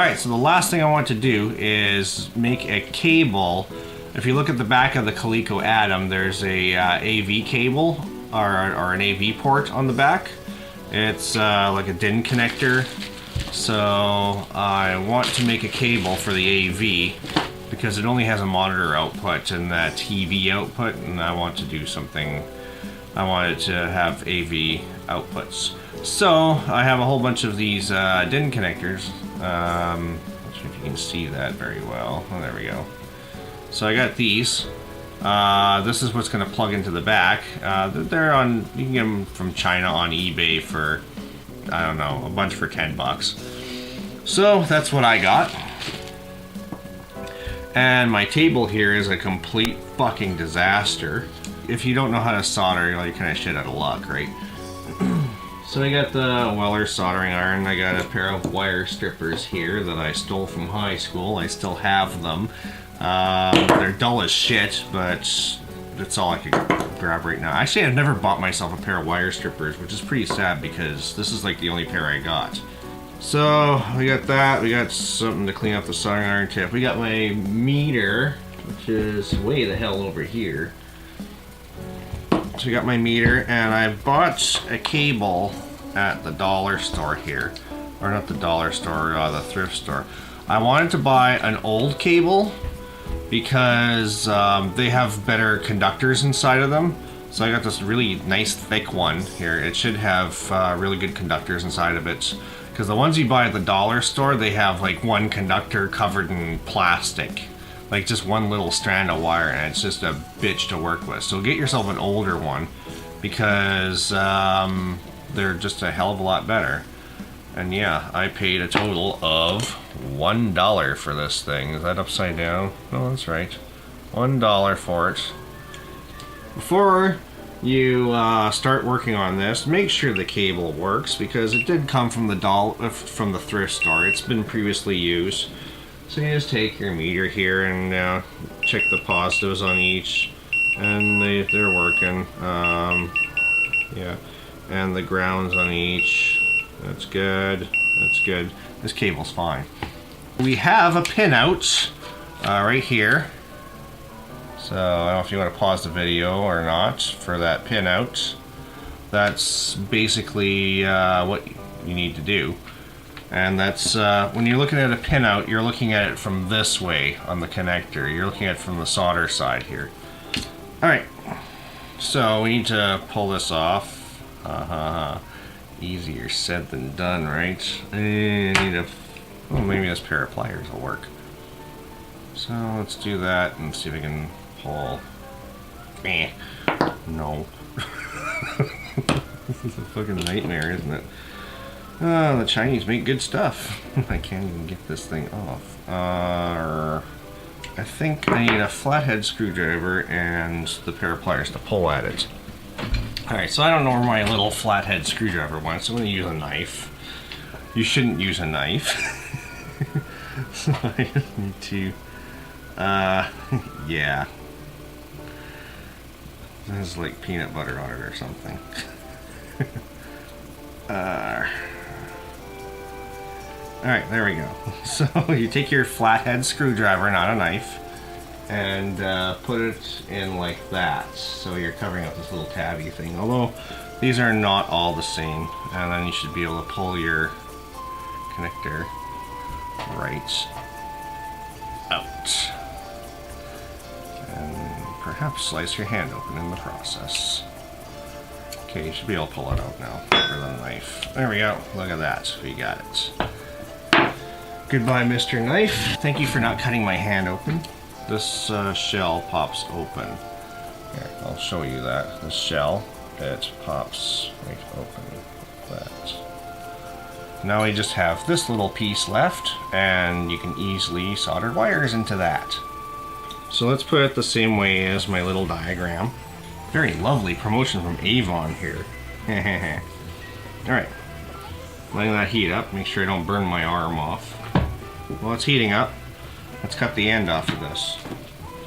Alright, so the last thing I want to do is make a cable. If you look at the back of the Coleco Adam, there's a AV cable or an AV port on the back. It's like a DIN connector. So I want to make a cable for the AV because it only has a monitor output and that TV output, and I want to do something. I want it to have AV outputs. So I have a whole bunch of these DIN connectors. Not sure if you can see that very well. Oh, there we go. So I got these. This is what's going to plug into the back. They're on. You can get them from China on eBay for, I don't know, a bunch for 10 bucks. So that's what I got. And my table here is a complete fucking disaster. If you don't know how to solder, you're kind of shit out of luck, right? So I got the Weller soldering iron. I got a pair of wire strippers here that I stole from high school. I still have them. They're dull as shit, but that's all I could grab right now. Actually, I've never bought myself a pair of wire strippers, which is pretty sad because this is like the only pair I got. So we got that. We got something to clean up the soldering iron tip. We got my meter, which is way the hell over here. So we got my meter, and I bought a cable at the dollar store here. Or not the dollar store, the thrift store. I wanted to buy an old cable because they have better conductors inside of them. So I got this really nice thick one here. It should have really good conductors inside of it. Because the ones you buy at the dollar store, they have like one conductor covered in plastic. Like just one little strand of wire, and it's just a bitch to work with. So get yourself an older one because they're just a hell of a lot better. And yeah, I paid a total of $1 for this thing. Is that upside down? No, that's right. $1 for it. Before you start working on this, make sure the cable works because it did come from the thrift store. It's been previously used. So you just take your meter here and check the positives on each, and they're working. Yeah, and the grounds on each. That's good. That's good. This cable's fine. We have a pinout right here. So I don't know if you want to pause the video or not for that pinout. That's basically what you need to do. And that's, when you're looking at a pinout, you're looking at it from this way on the connector. You're looking at it from the solder side here. Alright, so we need to pull this off. Easier said than done, right? Well, maybe this pair of pliers will work. So let's do that and see if we can pull. No. This is a fucking nightmare, isn't it? The Chinese make good stuff. I can't even get this thing off. I think I need a flathead screwdriver and the pair of pliers to pull at it. Alright, so I don't know where my little flathead screwdriver went, so I'm going to use a knife. You shouldn't use a knife. So I just need to... yeah. There's like peanut butter on it or something. Alright, there we go. So you take your flathead screwdriver, not a knife, and put it in like that. So you're covering up this little tabby thing. Although these are not all the same. And then you should be able to pull your connector right out. And perhaps slice your hand open in the process. Okay, you should be able to pull it out now with a knife. There we go. Look at that. We got it. Goodbye, Mr. Knife. Thank you for not cutting my hand open. This shell pops open. Here, I'll show you that. This shell, it pops right open like that. Now we just have this little piece left, and you can easily solder wires into that. So let's put it the same way as my little diagram. Very lovely promotion from Avon here. Alright, letting that heat up, make sure I don't burn my arm off. While it's heating up, let's cut the end off of this.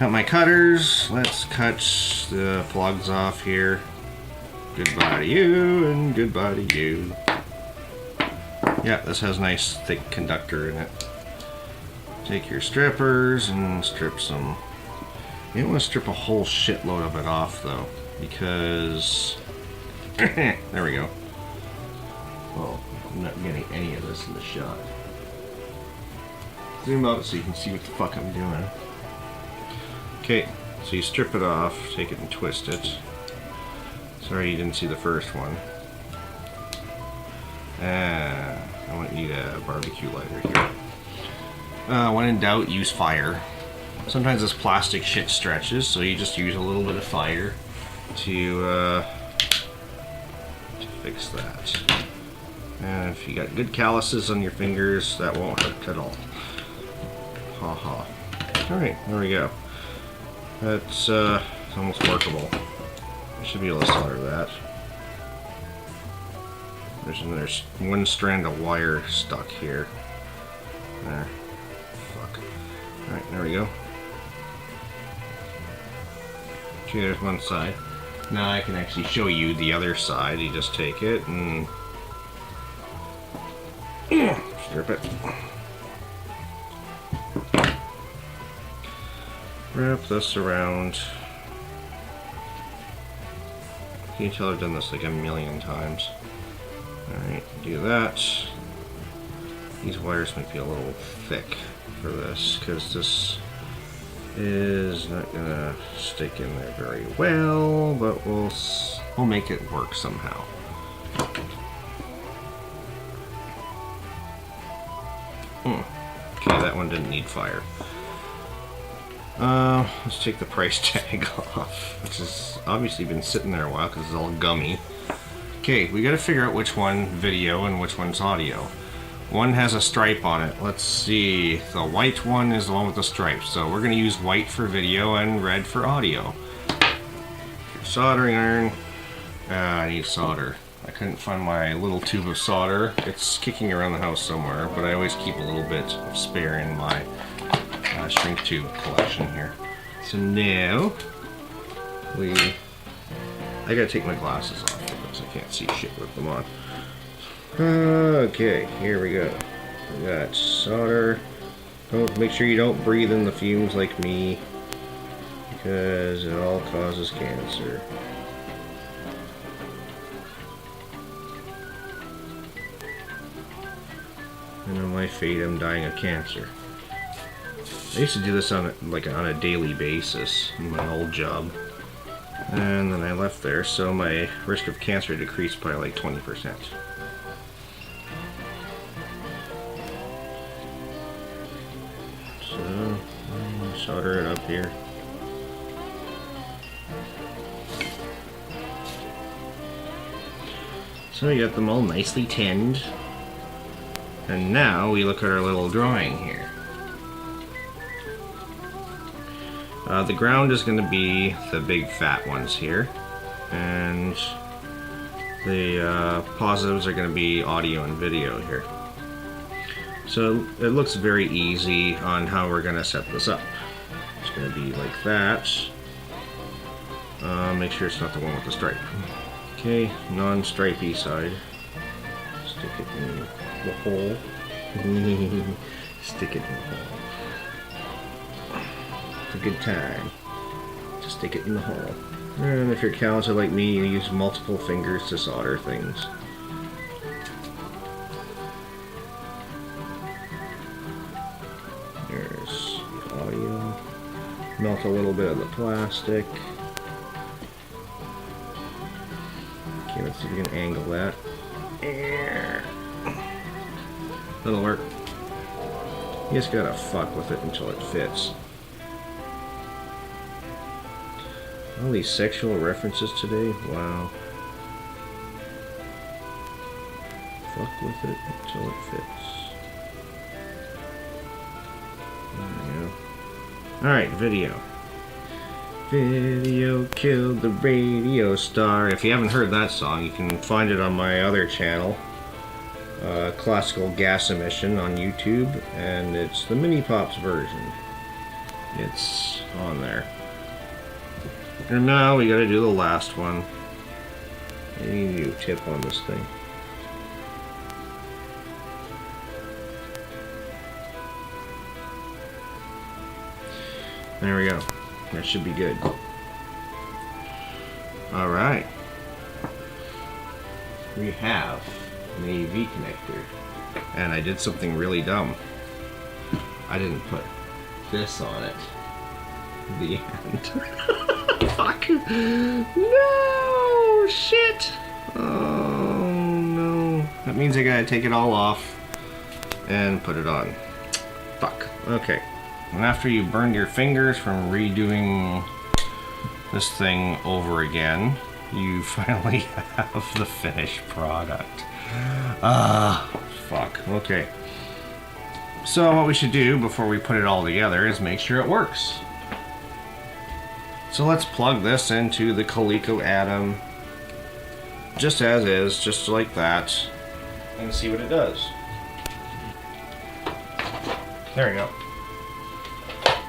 Got my cutters, let's cut the plugs off here. Goodbye to you, and goodbye to you. Yeah, this has nice thick conductor in it. Take your strippers and strip some. You don't want to strip a whole shitload of it off though, because there we go. Oh, I'm not getting any of this in the shot. Zoom out so you can see what the fuck I'm doing. Okay, so you strip it off, take it and twist it. Sorry you didn't see the first one. I need a barbecue lighter here. When in doubt, use fire. Sometimes this plastic shit stretches, so you just use a little bit of fire to fix that. And if you got good calluses on your fingers, that won't hurt at all. Ha ha. Alright, there we go. That's almost workable. I should be able to solder that. There's one strand of wire stuck here. There. Fuck. Alright, there we go. Okay, there's one side. Now I can actually show you the other side. You just take it and strip it. Wrap this around. You can tell I've done this like a million times. Alright, do that. These wires might be a little thick for this, because this is not gonna stick in there very well, but we'll make it work somehow. Okay, that one didn't need fire. Let's take the price tag off, which has obviously been sitting there a while because it's all gummy. Okay, we gotta figure out which one video and which one's audio. One has a stripe on it. Let's see. The white one is the one with the stripes. So we're gonna use white for video and red for audio. Soldering iron. I need solder. I couldn't find my little tube of solder. It's kicking around the house somewhere, but I always keep a little bit of spare in my shrink tube collection here. So now I gotta take my glasses off because I can't see shit with them on. Okay, here we go. We got solder. Make sure you don't breathe in the fumes like me, because it all causes cancer. And on my fate, I'm dying of cancer. I used to do this on a daily basis in my old job, and then I left there, so my risk of cancer decreased by like 20%. So solder it up here. So we got them all nicely tinned, and now we look at our little drawing here. The ground is going to be the big fat ones here, and the positives are going to be audio and video here. So it looks very easy on how we're going to set this up. It's going to be like that. Make sure it's not the one with the stripe. Okay, non-stripey side. Stick it in the hole. Stick it in the hole. A good time. Just stick it in the hole. And if you're talented like me, you use multiple fingers to solder things. There's the audio. Melt a little bit of the plastic. Okay, let's see if we can angle that. That'll work. You just gotta fuck with it until it fits. All these sexual references today, wow. Fuck with it until it fits. There we go. Alright, video. Video killed the radio star. If you haven't heard that song, you can find it on my other channel, Classical Gas Emission on YouTube, and it's the Mini Pops version. It's on there. And now we gotta do the last one. Any new tip on this thing? There we go. That should be good. Alright. We have an AV connector. And I did something really dumb. I didn't put this on it. The end. Fuck. No! Shit! Oh no. That means I gotta take it all off and put it on. Fuck. Okay. And after you burned your fingers from redoing this thing over again, you finally have the finished product. Fuck. Okay. So what we should do before we put it all together is make sure it works. So let's plug this into the Coleco Adam, just as is, just like that, and see what it does. There we go.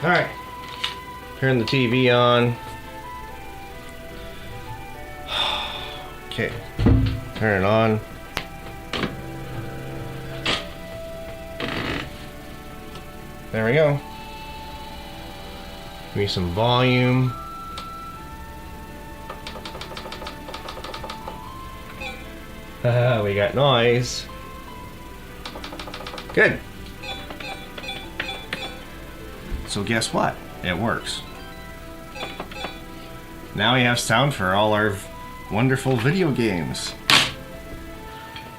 Alright. Turn the TV on. Okay. Turn it on. There we go. Give me some volume. We got noise. Good. So guess what? It works. Now we have sound for all our wonderful video games.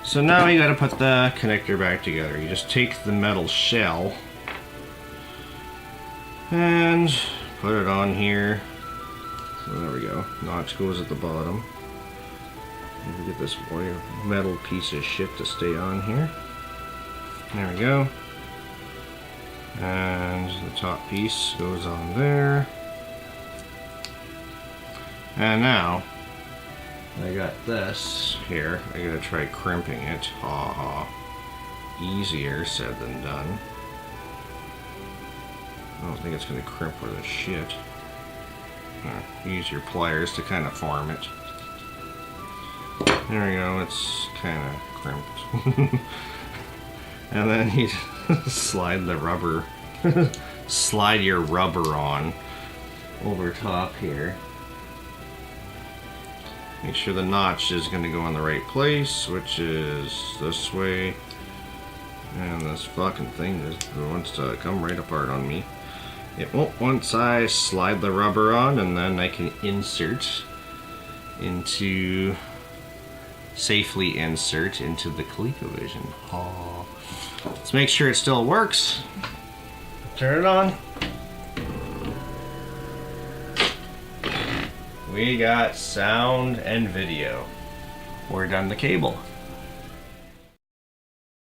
So now you gotta put the connector back together. You just take the metal shell and put it on here. So there we go. Notch goes at the bottom. And we get this wire metal piece of shit to stay on here. There we go. And the top piece goes on there. And now I got this here. I gotta try crimping it. Ha ha. Easier said than done. I don't think it's gonna crimp worth a shit. Use your pliers to kind of form it. There we go, it's kind of crimped. And then you slide the rubber, slide your rubber on over top here. Make sure the notch is going to go in the right place, which is this way. And this fucking thing just wants to come right apart on me. It won't once I slide the rubber on, and then I can safely insert into the ColecoVision. Oh. Let's make sure it still works. Turn it on. We got sound and video. We're done the cable.